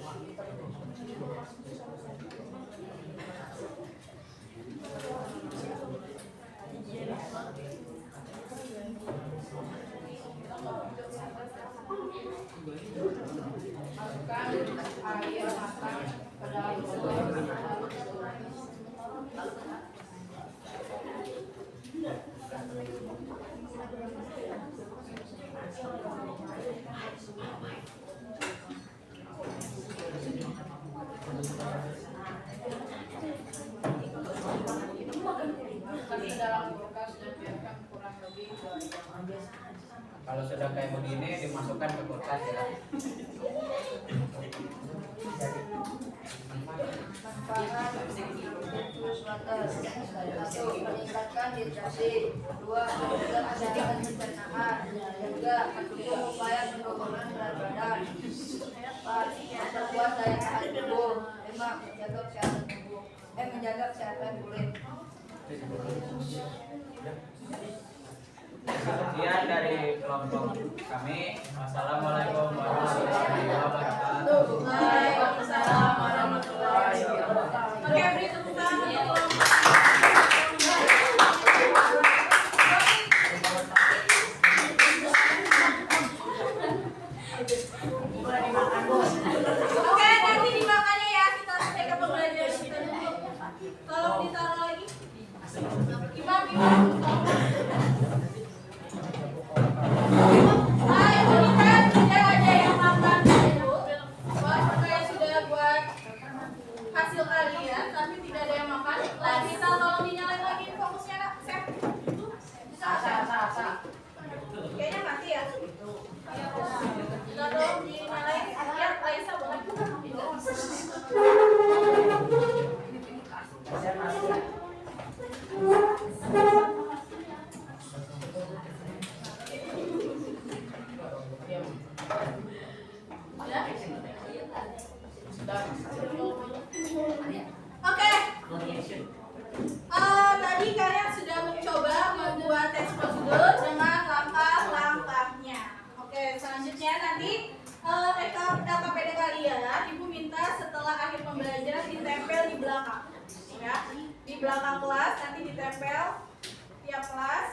Masukkan air matang ke dalam botol. Masukkan ke dalam kulkas dan biarkan kurang lebih 2 jam. Kalau sudah kayak begini dimasukkan ke kulkas ya. Satu, meningkatkan hidrasi. Dua, menjaga kesehatan pencernaan. Tiga, mendukung upaya penurunan berat badan. Empat, memperkuat daya tahan tubuh. Lima, menjaga kesehatan kulit. Sekian dari kelompok kami. Wassalamualaikum warahmatullahi wabarakatuh. Waalaikumsalam warahmatullahi wabarakatuh. Oke, beri tepuk tangan untuk kelompok. Oke, nanti dimakannya ya. Kita cek pembelajaran kita dulu. Tolong ditaruh lagi. Imam. Ayo kita tidak ada yang makan dulu. Saya sudah buat hasil kalian, tapi tidak ada yang makan. Kita tolong dinyalain lagi fokusnya, nak. Sep. Bisa. Kayaknya mati ya. Kita tolong dinyalain. Ya, Raisa boleh. Oke. Tadi kalian sudah mencoba membuat teks prosedur dengan langkah-langkahnya. Oke, selanjutnya nanti LKPD kalian, Ibu minta setelah akhir pembelajaran ditempel di belakang, ya, di belakang kelas nanti ditempel tiap kelas.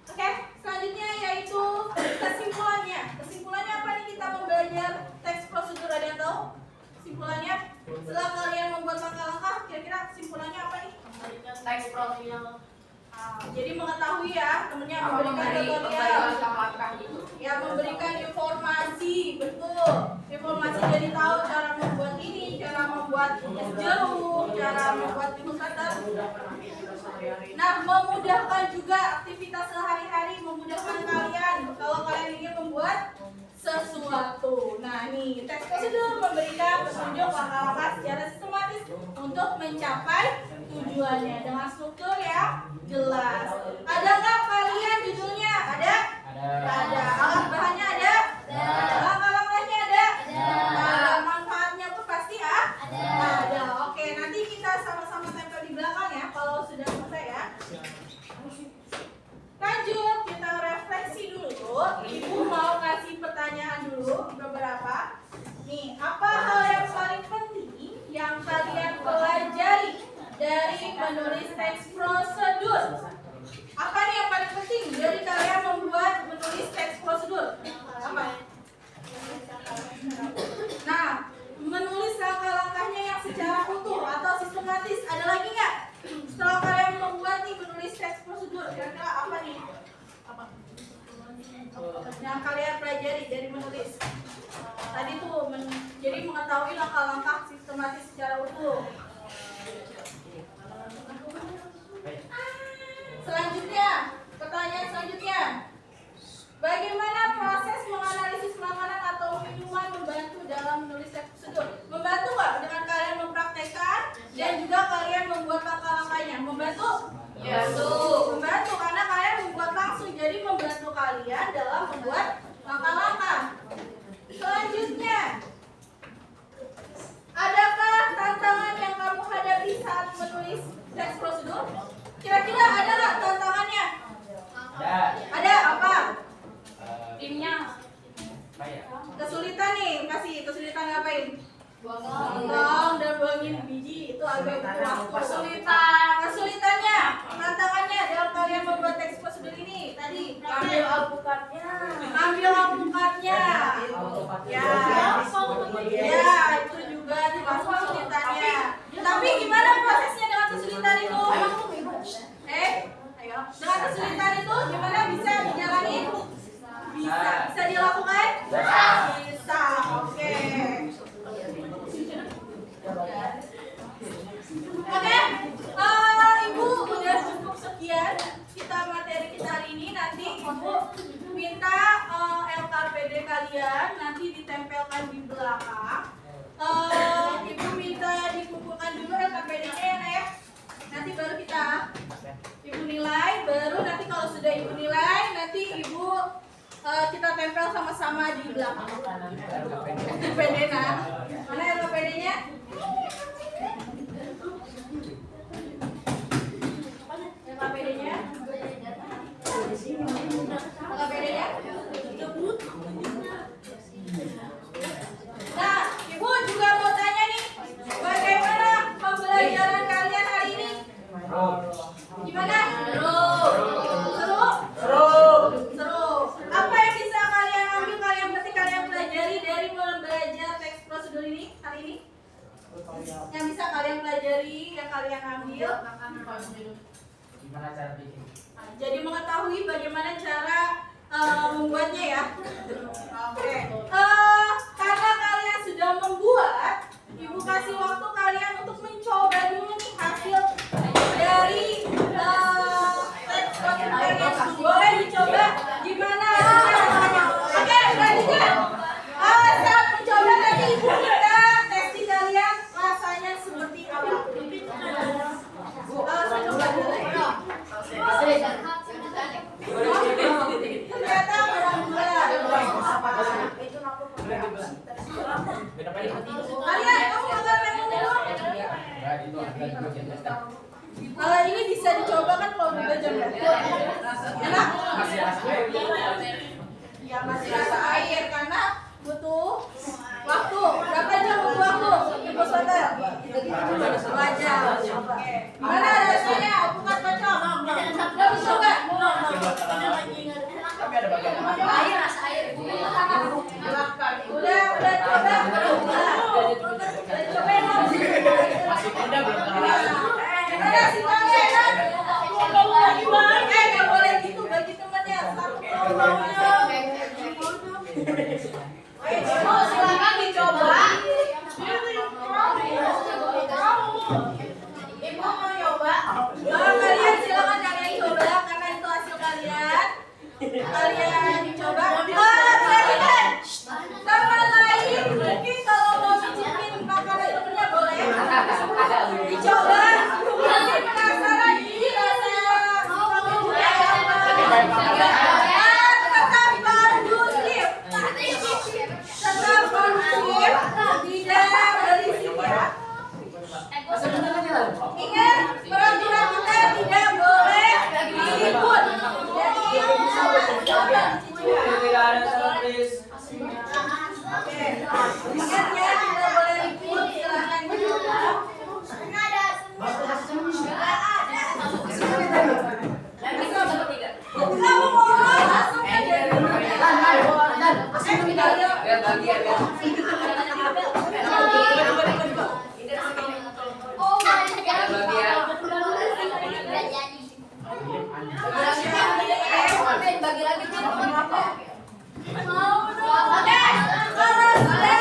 Oke, selanjutnya yaitu kesimpulannya. Kesimpulannya apa nih kita belajar teks prosedur, ada yang tahu? Kesimpulannya setelah kalian membuat langkah-langkah, kira-kira kesimpulannya apa nih? Teks profil. Jadi mengetahui ya, temennya memberikan tutorial, ya memberikan informasi, betul. Informasi jadi tahu cara membuat ini, cara membuat es jeruk, cara membuat timun tatar. Nah, memudahkan juga aktivitas sehari-hari, memudahkan kalian kalau kalian ingin membuat sesuatu. Nah, nih teks prosedur memberikan petunjuk langkah-langkah secara sistematis untuk mencapai tujuannya dengan struktur yang jelas. Ada nggak kalian judulnya? Ada? Ada. Alat bahannya ada? Langkah-langkahnya ada? Ada. Manfaatnya pun pasti ada. Oke, nanti kita sama-sama tempel di belakang ya kalau sudah selesai ya. Lanjut, kita refleksi dulu. Ibu mau kasih pertanyaan dulu beberapa. Nih, apa hal yang paling penting yang kalian pelajari dari menulis teks prosedur? mengetahui langkah-langkah sistematis secara utuh. Selanjutnya, pertanyaan selanjutnya. Bagaimana proses menganalisis makanan atau minuman membantu dalam menulis teks prosedur? Membantu nggak dengan kalian mempraktekkan dan juga kalian membuat langkah-langkahnya? Membantu? Membantu karena kalian membuat langsung, jadi membantu kalian dalam membuat langkah-langkah. Selanjutnya, adakah tantangan yang kamu hadapi saat menulis teks prosedur? Kira-kira ada nggak tantangannya? Ada apa? Timnya Apa ya? Kesulitan nih, kasih kesulitan ngapain? Buang dan buangin biji itu agak butuh waktu. Kesulitannya, tantangannya dalam kalian membuat teks prosedur ini tadi ambil alpukatnya. Ya, itu juga termasuk kesulitannya. Tapi gimana prosesnya dengan kesulitan itu? Ayo, dengan kesulitan itu gimana bisa dijalani? Bisa dilakukan? Bisa. Oke. Ibu udah cukup sekian kita materi kita hari ini. Nanti Ibu minta LKPD kalian nanti ditempelkan di belakang. Ibu minta dikumpulkan dulu LKPD-nya ya. Nanti baru Ibu nilai, baru nanti kalau sudah Ibu nilai nanti Ibu kita tempel sama-sama di belakang. LKPD-nya. Mana LKPD-nya? LKPD-nya? LKPD-nya? Nah, Ibu juga mau tanya nih, bagaimana pembelajaran kalian hari ini? Gimana? Seru. Apa yang bisa kalian ambil, kalian pelajari dari belajar teks prosedur ini hari ini? Yang bisa kalian pelajari, yang kalian ambil? Gimana cara bikin? Jadi mengetahui bagaimana cara membuatnya ya. Oke. Karena kalian sudah membuat, Ibu kasih waktu kalian untuk mencoba dulu nih hasil dari teks prosedur kalian. Boleh dicoba gimana hasilnya? Oke, selanjutnya saat mencoba tadi Ibu minta testing kalian rasanya seperti apa? Saya coba dulu. Ternyata kurang berat. Kalian, kamu bakal pengen dulu? Kalau ini bisa dicoba kan kalau udah jam enak? Ya masih rasa air karena butuh waktu. Berapa jam butuh waktu? Ibu saudara? 2 jam. Oke. Mana rasanya? Bukan cocok. Udah bisa nggak? Tapi ada bagian Air, rasa air. Udah coba? Udah cobain dong. masih muda belum terlalu. Gimana sih kalian? Nggak boleh gitu bagi temannya. Satu maunya. Silakan dicoba. Ibu mau nyoba? Kalian silakan kalian coba karena itu hasil kalian. Kalian dicoba. Perhatikan. Sama lain mungkin kalau mau cicipin makanan temennya boleh. Dicoba. Mungkin penasaran ini rasanya tetap kondusif. Tetap kondusif. Tidak berisik ya. Ingat, peraturan kita tidak boleh diribut. Jadi Tidak ada servis. oke. Ingat ya, tidak boleh ribut. Silakan dicoba. Kamu ngomong langsung aja. Biar bagian ya. Bagi lagi Mau dong. Oke, kalau sudah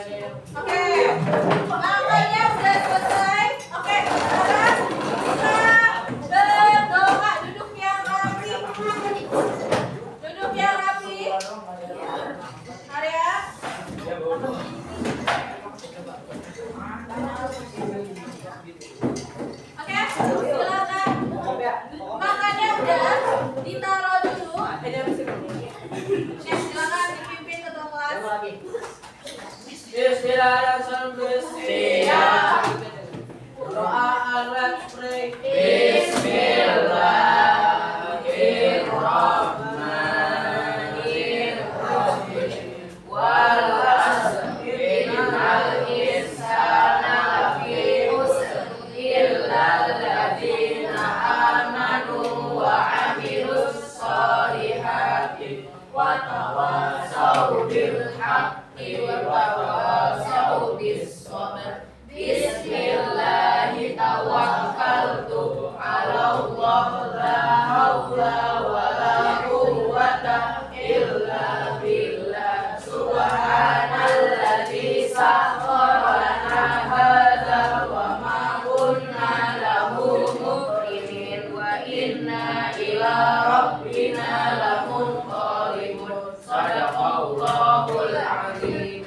Oke, makanya udah selesai. Oke, sekarang kita berdoa. Duduk yang rapi. Duduk yang rapi. Arya. Oke, silakan. Makannya udah ditaruh dulu. Silakan dipimpin ke kelas. Bismillahirrahmanirrahim. Doa let's pray. Bismillahirrahmanirrahim. Wal 'asr innal insana lafi khusr illa alladziina aamanu wa 'amilus shalihati wa tawassaw bil haqqi wa tawassaw bis sabr. Bismillahi tawakkaltu 'alallah la haula wa la quwwata illa billah. Subhanalladzi sakhkhara lana hadza wa ma kunna lahu muqrinin wa inna ila rabbina lamunqalibun. Shadaqallahul azim.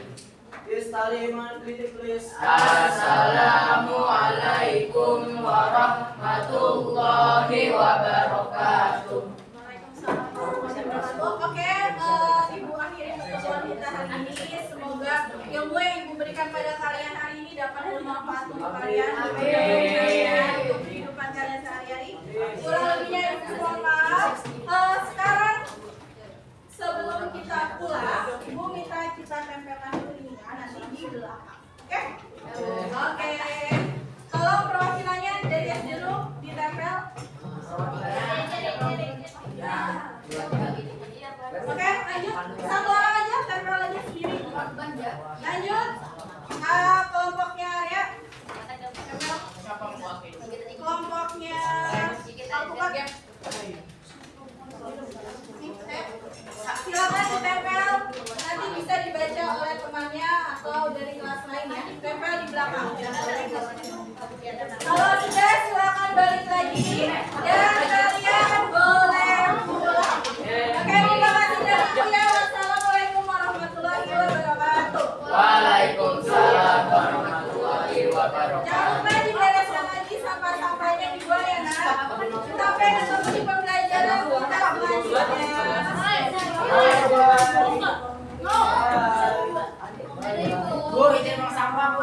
Assalamualaikum warahmatullahi wabarakatuh. Waalaikumsalam warahmatullahi wabarakatuh. Oke, Ibu akhiri pertemuan kita hari ini. Semoga ilmu yang Ibu berikan pada kalian hari ini dapat bermanfaat untuk kalian, untuk kehidupan kalian sehari-hari. Kurang lebihnya Ibu mohon maaf. Sekarang sebelum kita pulang, Ibu minta kita tempelkan dulu ini nanti di belakang. Oke? Oke. Tolong perwakilannya dari S dulu ditempel. Oke, lanjut. Satu orang aja, tempel aja sendiri. Lanjut. Kelompoknya Arya. Tempel. Kelompoknya Alpukat. Silakan ditempel. Nanti bisa dibaca oleh temannya atau dari kelas lain ya. Tempel di belakang. Kalau sudah silakan balik lagi dan kalian boleh pulang. Oke, terima kasih dan ya. Wassalamualaikum warahmatullahi wabarakatuh. Waalaikumsalam warahmatullahi wabarakatuh. Jangan lupa dibereskan lagi sampah-sampahnya dibuang ya nak. Sampai ketemu di pembelajaran kita selanjutnya. Bu, ini emang sampah, Bu.